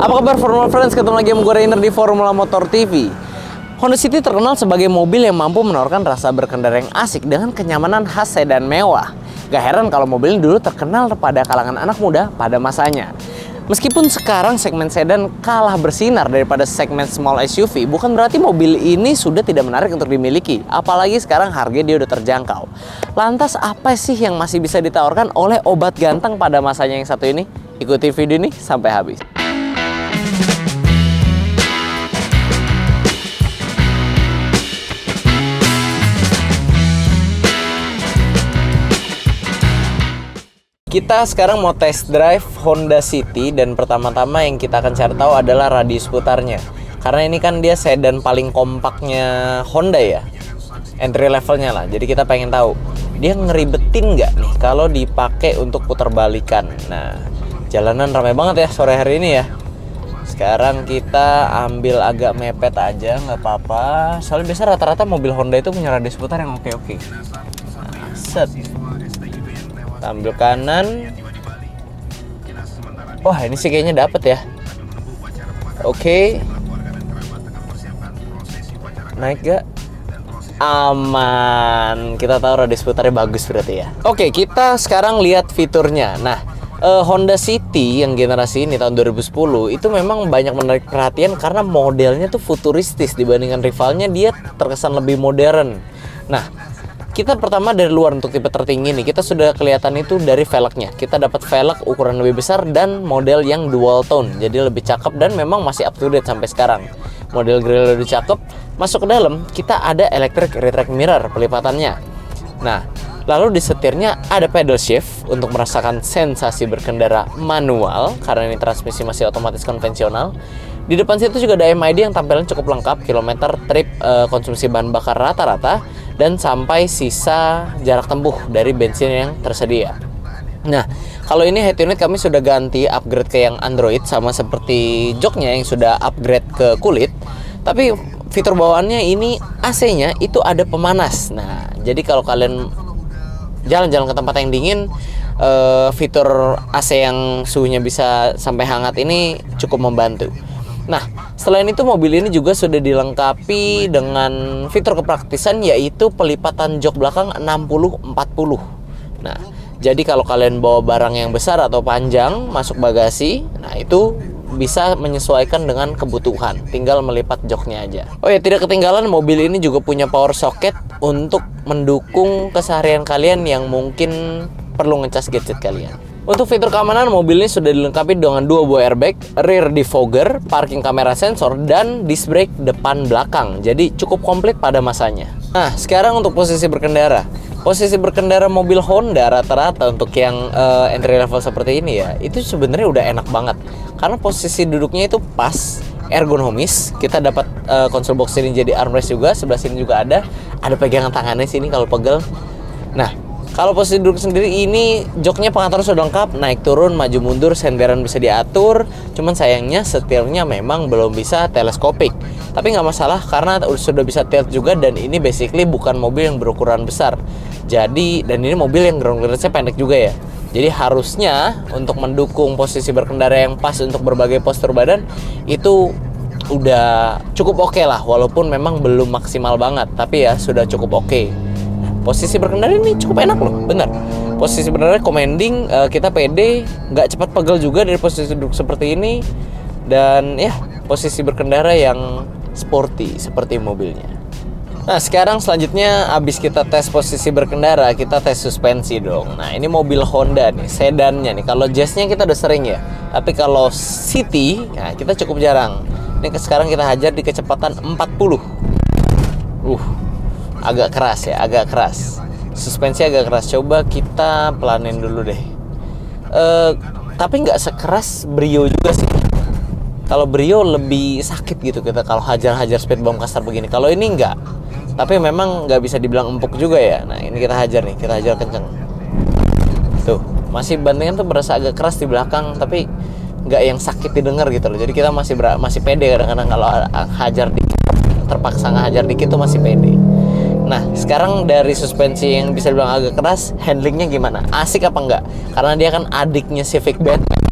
Apa kabar Formula Friends? Ketemu lagi sama gue Rainer di Formula Motor TV. Honda City terkenal sebagai mobil yang mampu menawarkan rasa berkendara yang asik dengan kenyamanan khas sedan mewah. Gak heran kalau mobil ini dulu terkenal pada kalangan anak muda pada masanya. Meskipun sekarang segmen sedan kalah bersinar daripada segmen small SUV, bukan berarti mobil ini sudah tidak menarik untuk dimiliki. Apalagi sekarang harganya dia udah terjangkau. Lantas apa sih yang masih bisa ditawarkan oleh obat ganteng pada masanya yang satu ini? Ikuti video ini sampai habis. Kita sekarang mau test drive Honda City dan pertama-tama yang kita akan cari tahu adalah radius putarnya. Karena ini kan dia sedan paling kompaknya Honda ya, entry levelnya lah. Jadi kita pengen tahu dia ngeribetin nggak nih kalau dipakai untuk putar balikan. Nah, jalanan ramai banget ya sore hari ini ya. Sekarang kita ambil agak mepet aja, nggak apa-apa. Soalnya biasa rata-rata mobil Honda itu punya radius putar yang oke-oke. Nah, set. Ambil kanan. Wah, ini sih kayaknya dapet ya. Oke. Naik gak? Aman. Kita tahu radius putarnya bagus berarti ya. Oke, kita sekarang lihat fiturnya. Nah, Honda City yang generasi ini tahun 2010 itu memang banyak menarik perhatian karena modelnya tuh futuristis dibandingkan rivalnya, dia terkesan lebih modern. Nah, kita pertama dari luar untuk tipe tertinggi nih, kita sudah kelihatan itu dari velgnya. Kita dapat velg ukuran lebih besar dan model yang dual tone, jadi lebih cakep dan memang masih up to date sampai sekarang. Model grill lebih cakep. Masuk ke dalam, kita ada electric retract mirror pelipatannya. Nah, lalu di setirnya ada pedal shift untuk merasakan sensasi berkendara manual karena ini transmisi masih otomatis konvensional. Di depan situ juga ada MID yang tampilan cukup lengkap, kilometer, trip, konsumsi bahan bakar rata-rata, dan sampai sisa jarak tempuh dari bensin yang tersedia. Nah, kalau ini head unit kami sudah ganti upgrade ke yang Android, sama seperti joknya yang sudah upgrade ke kulit. Tapi fitur bawaannya ini AC-nya itu ada pemanas. Nah, jadi kalau kalian jalan-jalan ke tempat yang dingin, fitur AC yang suhunya bisa sampai hangat ini cukup membantu. Nah, selain itu mobil ini juga sudah dilengkapi dengan fitur kepraktisan, yaitu pelipatan jok belakang 60-40. Nah, jadi kalau kalian bawa barang yang besar atau panjang masuk bagasi, nah itu bisa menyesuaikan dengan kebutuhan, tinggal melipat joknya aja. Oh ya, tidak ketinggalan mobil ini juga punya power socket untuk mendukung keseharian kalian yang mungkin perlu ngecas gadget kalian. Untuk fitur keamanan, mobil ini sudah dilengkapi dengan 2 buah airbag, rear defogger, parking kamera sensor, dan disc brake depan belakang. Jadi cukup komplit pada masanya. Nah, sekarang untuk posisi berkendara. Posisi berkendara mobil Honda rata-rata untuk yang entry level seperti ini ya, itu sebenarnya udah enak banget. Karena posisi duduknya itu pas, ergonomis. Kita dapat konsol box ini jadi armrest juga, sebelah sini juga ada pegangan tangannya sini kalau pegel. Nah, kalau posisi duduk sendiri ini joknya pengatur sudah lengkap, naik turun, maju mundur, senderan bisa diatur. Cuman sayangnya setirnya memang belum bisa teleskopik. Tapi nggak masalah karena sudah bisa tilt juga, dan ini basically bukan mobil yang berukuran besar. Jadi, dan ini mobil yang ground clearance-nya pendek juga ya. Jadi harusnya untuk mendukung posisi berkendara yang pas untuk berbagai postur badan itu udah cukup oke lah, walaupun memang belum maksimal banget, tapi ya sudah cukup oke. Posisi berkendara ini cukup enak loh, bener. Posisi berkendara commanding, kita pede, nggak cepat pegel juga dari posisi duduk seperti ini. Dan ya, posisi berkendara yang sporty seperti mobilnya. Nah, sekarang selanjutnya abis kita tes posisi berkendara, kita tes suspensi dong. Nah, ini mobil Honda nih, sedannya nih. Kalau Jazz-nya kita udah sering ya, tapi kalau City, nah kita cukup jarang. Ini sekarang kita hajar di kecepatan 40. Agak keras ya, agak keras. Suspensi agak keras. Coba kita pelanin dulu deh. Tapi nggak sekeras Brio juga sih. Kalau Brio lebih sakit gitu kita kalau hajar-hajar speed bump kasar begini. Kalau ini nggak. Tapi memang nggak bisa dibilang empuk juga ya. Nah, ini kita hajar nih, kita hajar kenceng. Tuh, masih bantingan tuh berasa agak keras di belakang, tapi nggak yang sakit didengar gitu loh. Jadi kita masih pede kadang-kadang kalau hajar dikit, terpaksa ngehajar dikit tuh masih pede. Nah, sekarang dari suspensi yang bisa dibilang agak keras, handlingnya gimana? Asik apa enggak? Karena dia kan adiknya Civic Batman.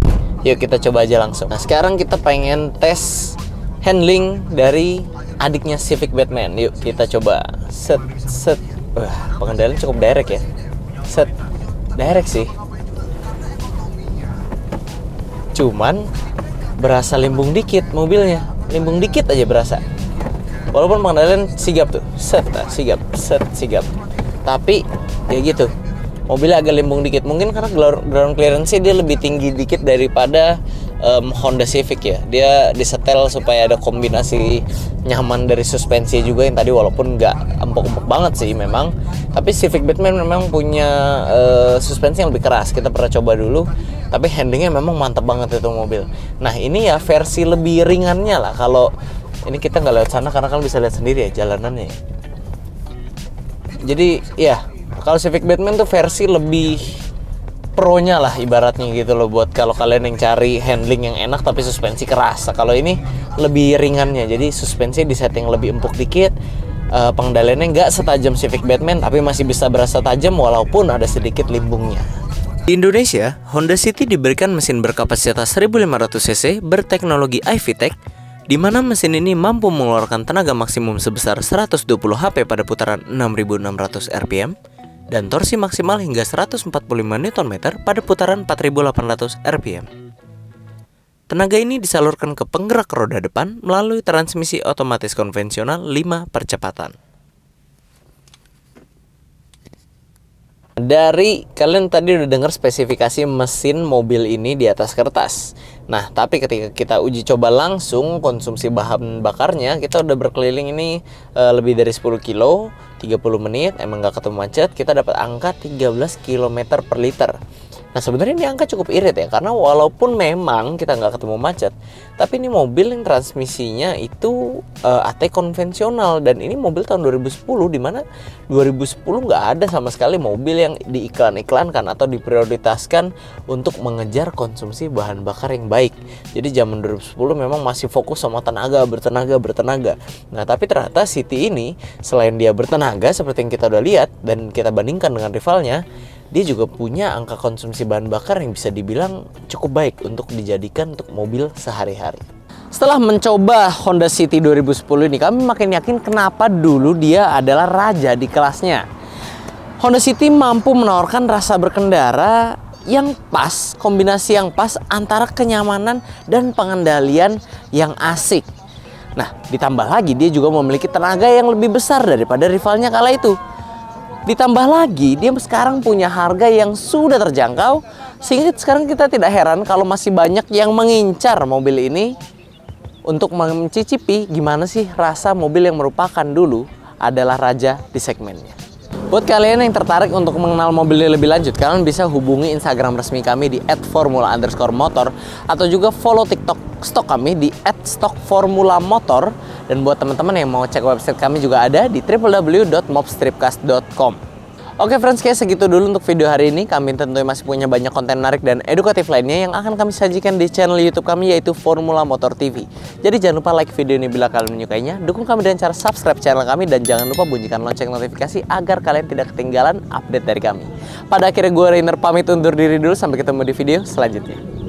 Yuk kita coba aja langsung. Nah sekarang kita pengen tes handling dari adiknya Civic Batman. Yuk kita coba. Set. Wah, pengendalian cukup direct ya. Set. Direct sih. Cuman berasa limbung dikit mobilnya. Limbung dikit aja berasa. Walaupun pengendalian sigap tuh. Set, sigap. Tapi ya gitu. Mobilnya agak limbung dikit. Mungkin karena ground clearance dia lebih tinggi dikit daripada Honda Civic ya. Dia disetel supaya ada kombinasi nyaman dari suspensi juga yang tadi walaupun nggak empuk-empuk banget sih memang. Tapi Civic Batman memang punya suspensi yang lebih keras. Kita pernah coba dulu. Tapi handlingnya memang mantap banget itu mobil. Nah ini ya versi lebih ringannya lah. Kalau ini kita nggak lewat sana karena kalian bisa lihat sendiri ya jalanannya. Jadi ya kalau Civic Batman tuh versi lebih pro-nya lah ibaratnya gitu loh, buat kalau kalian yang cari handling yang enak tapi suspensi keras. Kalau ini lebih ringannya, jadi suspensi di setting lebih empuk dikit. Pengendaliannya nggak setajam Civic Batman tapi masih bisa berasa tajam walaupun ada sedikit limbungnya. Di Indonesia, Honda City diberikan mesin berkapasitas 1500 cc berteknologi iVTEC, di mana mesin ini mampu mengeluarkan tenaga maksimum sebesar 120 HP pada putaran 6600 rpm dan torsi maksimal hingga 145 Nm pada putaran 4800 rpm. Tenaga ini disalurkan ke penggerak roda depan melalui transmisi otomatis konvensional 5 percepatan. Dari kalian tadi udah dengar spesifikasi mesin mobil ini di atas kertas. Nah, tapi ketika kita uji coba langsung konsumsi bahan bakarnya, kita udah berkeliling ini lebih dari 10 kilo, 30 menit, emang gak ketemu macet, kita dapat angka 13 km per liter. Nah sebenarnya ini angka cukup irit ya, karena walaupun memang kita nggak ketemu macet, tapi ini mobil yang transmisinya itu AT konvensional, dan ini mobil tahun 2010, dimana 2010 nggak ada sama sekali mobil yang diiklan-iklankan atau diprioritaskan untuk mengejar konsumsi bahan bakar yang baik. Jadi zaman 2010 memang masih fokus sama bertenaga. Nah tapi ternyata City ini selain dia bertenaga seperti yang kita udah lihat dan kita bandingkan dengan rivalnya, dia juga punya angka konsumsi bahan bakar yang bisa dibilang cukup baik untuk dijadikan untuk mobil sehari-hari. Setelah mencoba Honda City 2010 ini, kami makin yakin kenapa dulu dia adalah raja di kelasnya. Honda City mampu menawarkan rasa berkendara yang pas, kombinasi yang pas antara kenyamanan dan pengendalian yang asik. Nah, ditambah lagi dia juga memiliki tenaga yang lebih besar daripada rivalnya kala itu. Ditambah lagi, dia sekarang punya harga yang sudah terjangkau, sehingga sekarang kita tidak heran kalau masih banyak yang mengincar mobil ini untuk mencicipi gimana sih rasa mobil yang merupakan dulu adalah raja di segmennya. Buat kalian yang tertarik untuk mengenal mobil ini lebih lanjut, kalian bisa hubungi Instagram resmi kami di @formula_motor atau juga follow TikTok stok kami di @stokformulamotor. Dan buat teman-teman yang mau cek website kami juga ada di www.mobstripcast.com. Oke friends, kayak segitu dulu untuk video hari ini. Kami tentunya masih punya banyak konten menarik dan edukatif lainnya yang akan kami sajikan di channel YouTube kami, yaitu Formula Motor TV. Jadi jangan lupa like video ini bila kalian menyukainya, dukung kami dengan cara subscribe channel kami, dan jangan lupa bunyikan lonceng notifikasi agar kalian tidak ketinggalan update dari kami. Pada akhirnya gue Rainer pamit undur diri dulu, sampai ketemu di video selanjutnya.